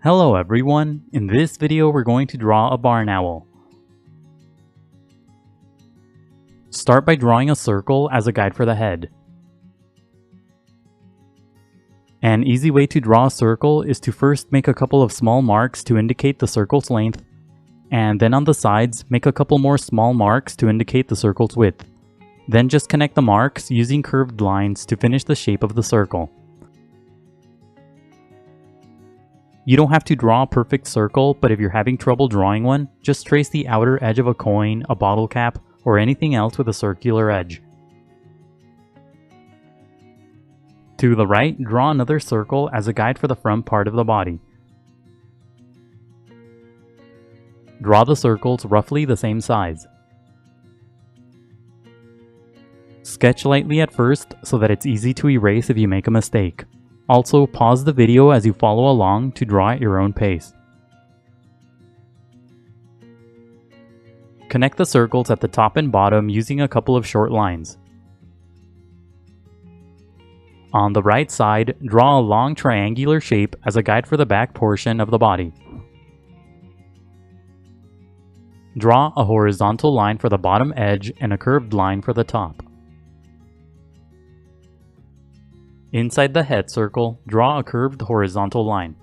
Hello everyone, in this video we're going to draw a barn owl. Start by drawing a circle as a guide for the head. An easy way to draw a circle is to first make a couple of small marks to indicate the circle's length, and then on the sides make a couple more small marks to indicate the circle's width. Then just connect the marks using curved lines to finish the shape of the circle. You don't have to draw a perfect circle, but if you're having trouble drawing one, just trace the outer edge of a coin, a bottle cap, or anything else with a circular edge. To the right, draw another circle as a guide for the front part of the body. Draw the circles roughly the same size. Sketch lightly at first so that it's easy to erase if you make a mistake. Also, pause the video as you follow along to draw at your own pace. Connect the circles at the top and bottom using a couple of short lines. On the right side, draw a long triangular shape as a guide for the back portion of the body. Draw a horizontal line for the bottom edge and a curved line for the top. Inside the head circle, draw a curved horizontal line.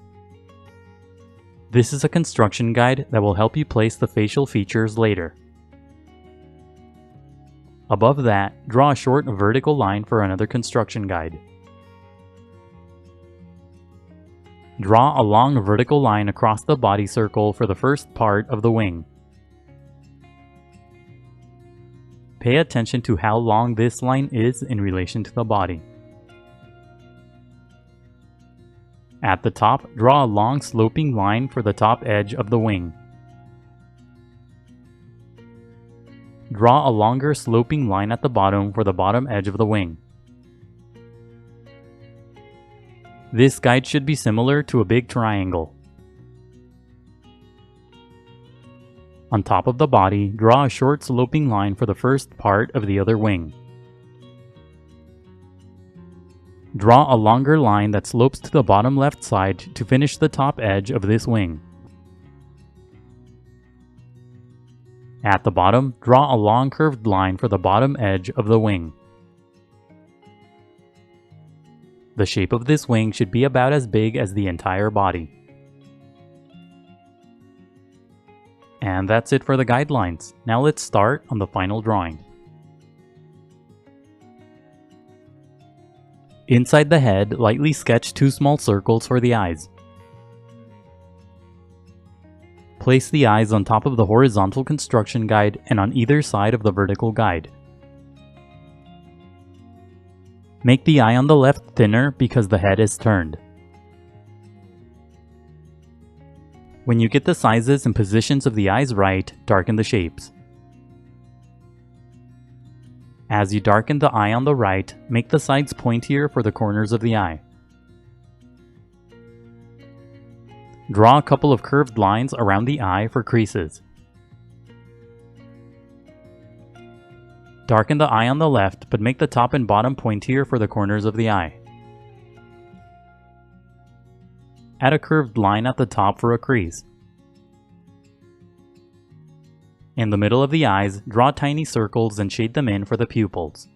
This is a construction guide that will help you place the facial features later. Above that, draw a short vertical line for another construction guide. Draw a long vertical line across the body circle for the first part of the wing. Pay attention to how long this line is in relation to the body. At the top, draw a long sloping line for the top edge of the wing. Draw a longer sloping line at the bottom for the bottom edge of the wing. This guide should be similar to a big triangle. On top of the body, draw a short sloping line for the first part of the other wing. Draw a longer line that slopes to the bottom left side to finish the top edge of this wing. At the bottom, draw a long curved line for the bottom edge of the wing. The shape of this wing should be about as big as the entire body. And that's it for the guidelines. Now let's start on the final drawing. Inside the head, lightly sketch two small circles for the eyes. Place the eyes on top of the horizontal construction guide and on either side of the vertical guide. Make the eye on the left thinner because the head is turned. When you get the sizes and positions of the eyes right, darken the shapes. As you darken the eye on the right, make the sides pointier for the corners of the eye. Draw a couple of curved lines around the eye for creases. Darken the eye on the left, but make the top and bottom pointier for the corners of the eye. Add a curved line at the top for a crease. In the middle of the eyes, draw tiny circles and shade them in for the pupils.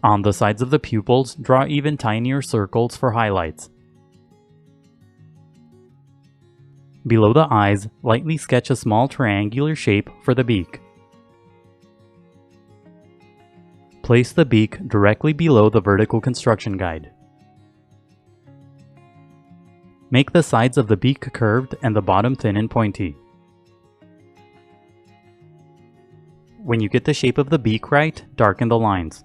On the sides of the pupils, draw even tinier circles for highlights. Below the eyes, lightly sketch a small triangular shape for the beak. Place the beak directly below the vertical construction guide. Make the sides of the beak curved and the bottom thin and pointy. When you get the shape of the beak right, darken the lines.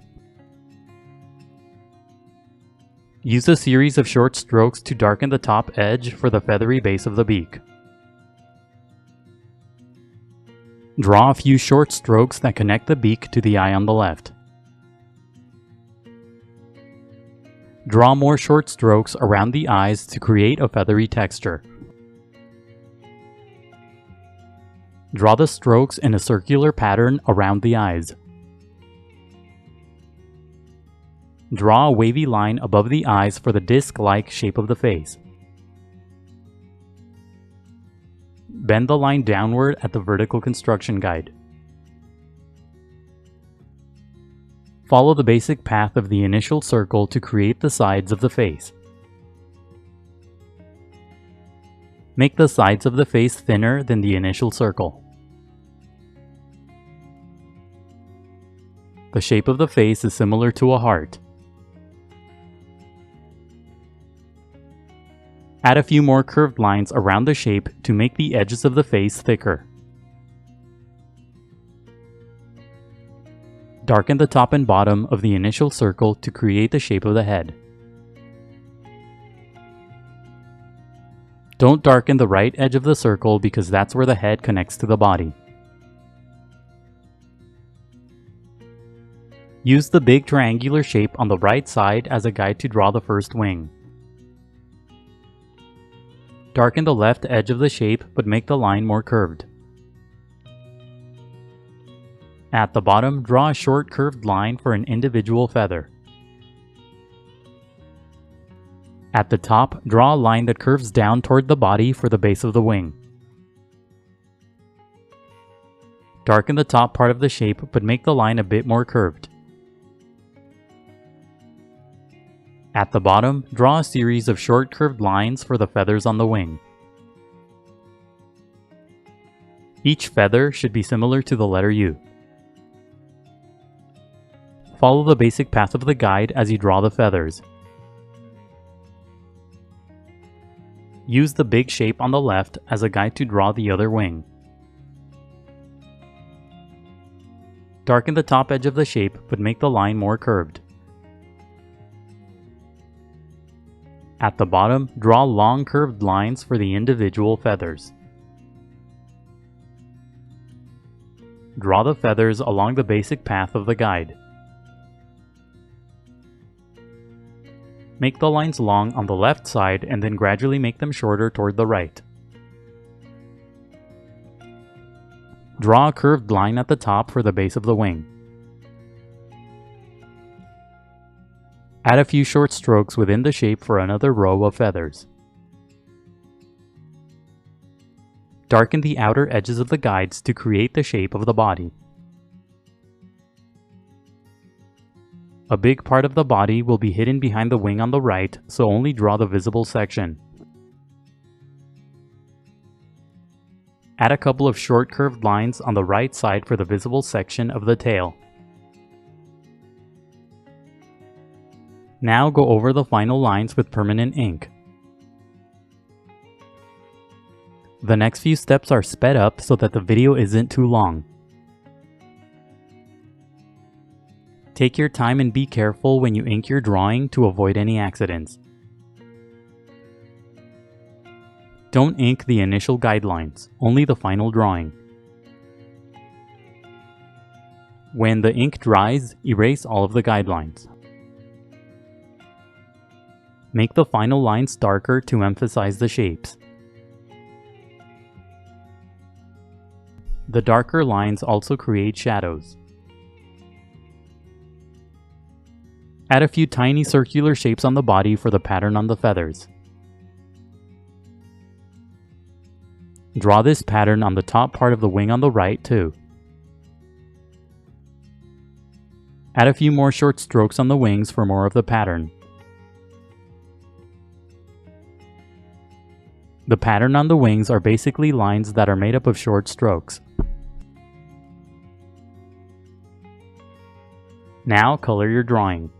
Use a series of short strokes to darken the top edge for the feathery base of the beak. Draw a few short strokes that connect the beak to the eye on the left. Draw more short strokes around the eyes to create a feathery texture. Draw the strokes in a circular pattern around the eyes. Draw a wavy line above the eyes for the disc-like shape of the face. Bend the line downward at the vertical construction guide. Follow the basic path of the initial circle to create the sides of the face. Make the sides of the face thinner than the initial circle. The shape of the face is similar to a heart. Add a few more curved lines around the shape to make the edges of the face thicker. Darken the top and bottom of the initial circle to create the shape of the head. Don't darken the right edge of the circle because that's where the head connects to the body. Use the big triangular shape on the right side as a guide to draw the first wing. Darken the left edge of the shape but make the line more curved. At the bottom, draw a short curved line for an individual feather. At the top, draw a line that curves down toward the body for the base of the wing. Darken the top part of the shape but make the line a bit more curved. At the bottom, draw a series of short curved lines for the feathers on the wing. Each feather should be similar to the letter U. Follow the basic path of the guide as you draw the feathers. Use the big shape on the left as a guide to draw the other wing. Darken the top edge of the shape but make the line more curved. At the bottom, draw long curved lines for the individual feathers. Draw the feathers along the basic path of the guide. Make the lines long on the left side and then gradually make them shorter toward the right. Draw a curved line at the top for the base of the wing. Add a few short strokes within the shape for another row of feathers. Darken the outer edges of the guides to create the shape of the body. A big part of the body will be hidden behind the wing on the right, so only draw the visible section. Add a couple of short curved lines on the right side for the visible section of the tail. Now go over the final lines with permanent ink. The next few steps are sped up so that the video isn't too long. Take your time and be careful when you ink your drawing to avoid any accidents. Don't ink the initial guidelines, only the final drawing. When the ink dries, erase all of the guidelines. Make the final lines darker to emphasize the shapes. The darker lines also create shadows. Add a few tiny circular shapes on the body for the pattern on the feathers. Draw this pattern on the top part of the wing on the right too. Add a few more short strokes on the wings for more of the pattern. The pattern on the wings are basically lines that are made up of short strokes. Now color your drawing.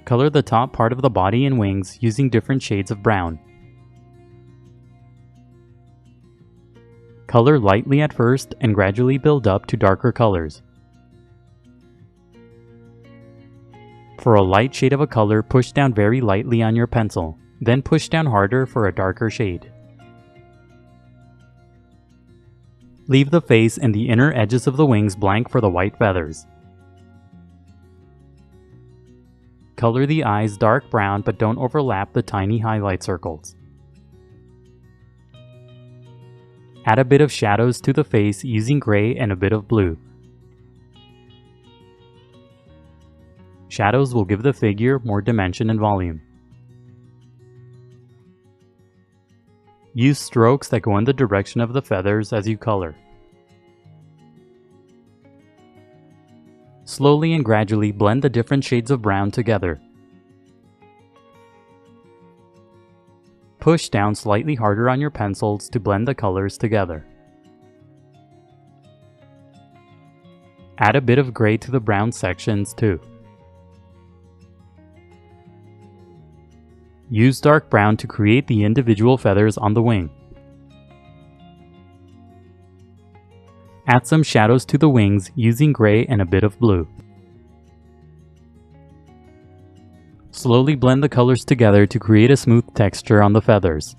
Color the top part of the body and wings using different shades of brown. Color lightly at first and gradually build up to darker colors. For a light shade of a color, push down very lightly on your pencil, then push down harder for a darker shade. Leave the face and the inner edges of the wings blank for the white feathers. Color the eyes dark brown but don't overlap the tiny highlight circles. Add a bit of shadows to the face using gray and a bit of blue. Shadows will give the figure more dimension and volume. Use strokes that go in the direction of the feathers as you color. Slowly and gradually blend the different shades of brown together. Push down slightly harder on your pencils to blend the colors together. Add a bit of gray to the brown sections too. Use dark brown to create the individual feathers on the wing. Add some shadows to the wings using gray and a bit of blue. Slowly blend the colors together to create a smooth texture on the feathers.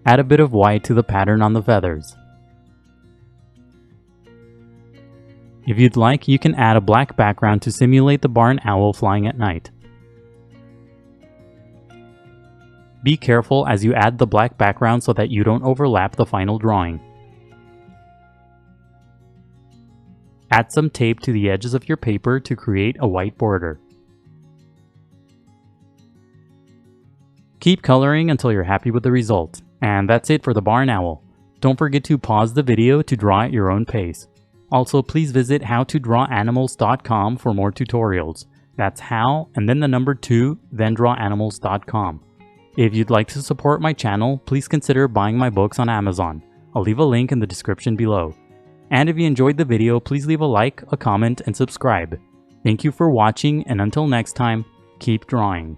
Add a bit of white to the pattern on the feathers. If you'd like, you can add a black background to simulate the barn owl flying at night. Be careful as you add the black background so that you don't overlap the final drawing. Add some tape to the edges of your paper to create a white border. Keep coloring until you're happy with the result. And that's it for the barn owl. Don't forget to pause the video to draw at your own pace. Also, please visit howtodrawanimals.com for more tutorials. That's how, and then the number 2, then drawanimals.com. If you'd like to support my channel, please consider buying my books on Amazon. I'll leave a link in the description below. And if you enjoyed the video, please leave a like, a comment, and subscribe. Thank you for watching, and until next time, keep drawing.